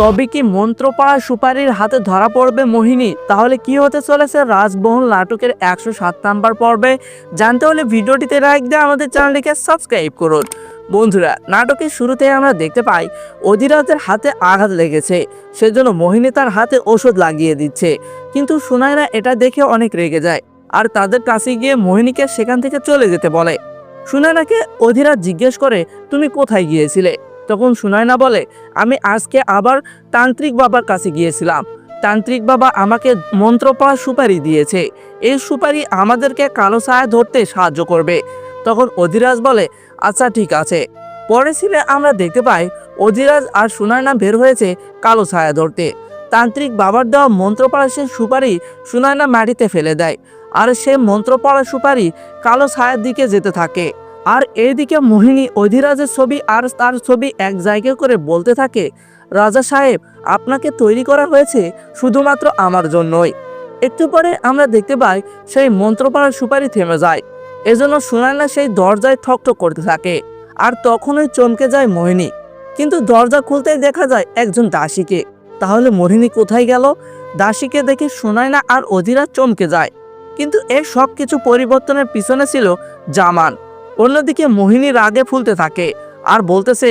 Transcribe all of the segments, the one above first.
তবে কি মন্ত্রপাড়া সুপারির হাতে ধরা পড়বে মোহিনী? তাহলে কি হতে চলেছে রাজমহল নাটকের ১০৭ নাম্বার পর্বে? জানতে হলে ভিডিওটিতে লাইক দিয়ে আমাদের চ্যানেলটিকে সাবস্ক্রাইব করুন। বন্ধুরা, নাটকের শুরুতে আমরা দেখতে পাই অধিরাজের হাতে আঘাত লেগেছে, সেজন্য মোহিনী তার হাতে ওষুধ লাগিয়ে দিচ্ছে। কিন্তু সুনায়না এটা দেখে অনেক রেগে যায় আর তাদের কাছে গিয়ে মোহিনীকে সেখান থেকে চলে যেতে বলে। সুনায়নাকে অধিরাজ জিজ্ঞেস করে, তুমি কোথায় গিয়েছিলে? তখন সুনায়না বলে, আমি আজকে আবার তান্ত্রিক বাবার কাছে গিয়েছিলাম। তান্ত্রিক বাবা আমাকে মন্ত্রপাড়া সুপারি দিয়েছে। এই সুপারি আমাদেরকে কালো ছায়া ধরতে সাহায্য করবে। তখন অধিরাজ বলে, আচ্ছা ঠিক আছে। পরে সিনে আমরা দেখতে পাই অধিরাজ আর সুনায়না বের হয়েছে কালো ছায়া ধরতে। তান্ত্রিক বাবার দেওয়া মন্ত্রপাড়া সে সুপারি সুনায়না মাটিতে ফেলে দেয় আর সে মন্ত্রপাড়া সুপারি কালো ছায়ার দিকে যেতে থাকে। আর এইদিকে মোহিনী অধিরাজের ছবি আর তার ছবি এক জায়গায় করে বলতে থাকে, রাজা সাহেব, আপনাকে তৈরি করা হয়েছে শুধুমাত্র আমার জন্যই। একটু পরে আমরা দেখতে পাই সেই মন্ত্রপাড়ার সুপারি থেমে যায়। এজন্য সুনায়না সেই দরজায় ঠকঠক করতে থাকে আর তখনই চমকে যায় মোহিনী। কিন্তু দরজা খুলতেই দেখা যায় একজন দাসীকে। তাহলে মোহিনী কোথায় গেল? দাসীকে দেখে সুনায়না আর অধিরাজ চমকে যায়। কিন্তু এই সব কিছু পরিবর্তনের পিছনে ছিল জামান। অন্যদিকে মোহিনী রাগে ফুলতে থাকে আর বলতেছে,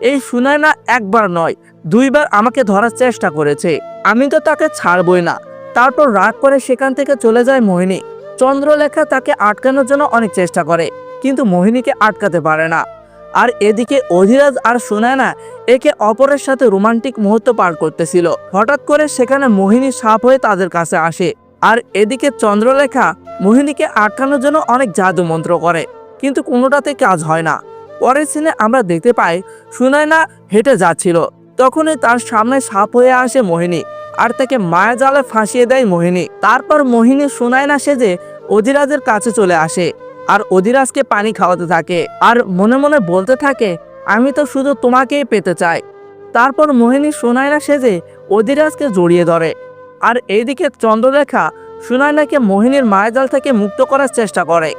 এই সুনায়না একবার নয় ২ বার আমাকে ধরার চেষ্টা করেছে, আমি তো তাকে ছাড়বই না। তারপর রাগ করে সেখান থেকে চলে যায় মোহিনী। চন্দ্রলেখা তাকে আটকানোর জন্য অনেক চেষ্টা করে, কিন্তু মোহিনীকে আটকাতে পারে না। আর এদিকে অধিরাজ আর সুনায়না একে অপরের সাথে রোমান্টিক মুহূর্ত পার করতেছিল। হঠাৎ করে সেখানে মোহিনী সাপ হয়ে তাদের কাছে আসে। আর এদিকে চন্দ্রলেখা মোহিনীকে আটকানোর জন্য অনেক জাদু মন্ত্র করে, কিন্তু কোনোটাতে কাজ হয় না। পরের সিনে আমরা দেখতে পাই সুনায়না হেঁটে যাচ্ছিল, তখনই তার সামনে সাপ হয়ে আসে মোহিনী আর তাকে মায়াজালে ফাঁসিয়ে দেয় মোহিনী। তারপর মোহিনী সুনায়না সেজে অধিরাজের কাছে চলে আসে আর অধিরাজকে পানি খাওয়াতে থাকে আর মনে মনে বলতে থাকে, আমি তো শুধু তোমাকেই পেতে চাই। তারপর মোহিনী সুনায়না সেজে অধিরাজকে জড়িয়ে ধরে। আর এইদিকে চন্দ্রলেখা সুনায়নাকে মোহিনীর মায়াজাল থেকে মুক্ত করার চেষ্টা করে।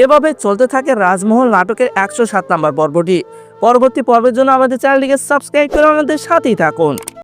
এভাবে চলতে থাকে রাজমহল নাটকের ১০৭ নম্বর পর্বটি। পরবর্তী পর্বের জন্য আমাদের চ্যানেলটিকে সাবস্ক্রাইব করে আমাদের সাথেই থাকুন।